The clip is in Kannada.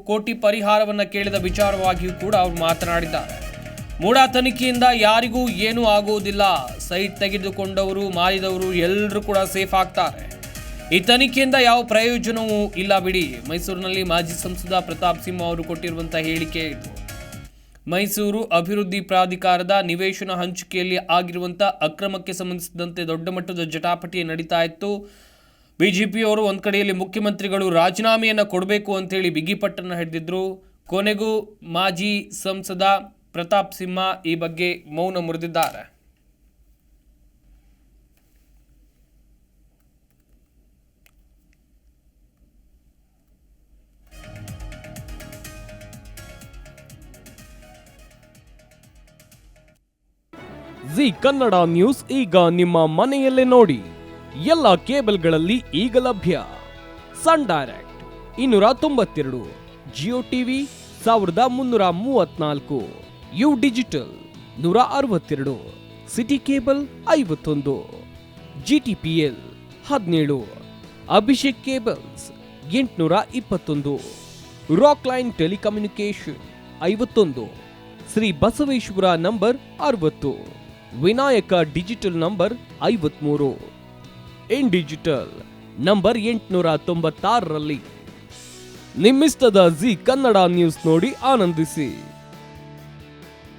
ಕೋಟಿ ಪರಿಹಾರವನ್ನು ಕೇಳಿದ ವಿಚಾರವಾಗಿಯೂ ಕೂಡ ಅವರು ಮಾತನಾಡಿದ್ದಾರೆ. ಮೂಡಾ ತನಿಖೆಯಿಂದ ಯಾರಿಗೂ ಏನೂ ಆಗುವುದಿಲ್ಲ. ಸೈಟ್ ತೆಗೆದುಕೊಂಡವರು ಮಾರಿದವರು ಎಲ್ಲರೂ ಕೂಡ ಸೇಫ್ ಆಗ್ತಾರೆ. ಈ ತನಿಖೆಯಿಂದ ಯಾವ ಪ್ರಯೋಜನವೂ ಇಲ್ಲ ಬಿಡಿ. ಮೈಸೂರಿನಲ್ಲಿ ಮಾಜಿ ಸಂಸದ ಪ್ರತಾಪ್ ಸಿಂಹ ಅವರು ಕೊಟ್ಟಿರುವಂತಹ ಹೇಳಿಕೆ ಇದು. ಮೈಸೂರು ಅಭಿವೃದ್ಧಿ ಪ್ರಾಧಿಕಾರದ ನಿವೇಶನ ಹಂಚಿಕೆಯಲ್ಲಿ ಆಗಿರುವಂಥ ಅಕ್ರಮಕ್ಕೆ ಸಂಬಂಧಿಸಿದಂತೆ ದೊಡ್ಡ ಮಟ್ಟದ ಜಟಾಪಟಿ ನಡೀತಾ ಇತ್ತು. ಬಿಜೆಪಿಯವರು ಒಂದು ಕಡೆಯಲ್ಲಿ ಮುಖ್ಯಮಂತ್ರಿಗಳು ರಾಜೀನಾಮೆಯನ್ನು ಕೊಡಬೇಕು ಅಂತೇಳಿ ಬಿಗಿಪಟ್ಟನ್ನು ಹಿಡಿದಿದ್ರು. ಕೊನೆಗೂ ಮಾಜಿ ಸಂಸದ ಪ್ರತಾಪ್ ಸಿಂಹ ಈ ಬಗ್ಗೆ ಮೌನ ಮುರಿದಿದ್ದಾರೆ. ಜಿ ಕನ್ನಡ ನ್ಯೂಸ್ ಈಗ ನಿಮ್ಮ ಮನೆಯಲ್ಲೇ ನೋಡಿ. ಎಲ್ಲ ಕೇಬಲ್ಗಳಲ್ಲಿ ಈಗ ಲಭ್ಯ. Sun Direct 292, Jio TV 1334, u digital 162, city cable 51, GTPL 17, Abhishek cables 821, rock line telecommunication 51, Shri Basaveshwara number 60, Vinayaka digital number 53, in digital number 896ರಲ್ಲಿ. ನಿಮ್ಮಿಸ್ತದ ಜಿ ಕನ್ನಡ ನ್ಯೂಸ್ ನೋಡಿ ಆನಂದಿಸಿ.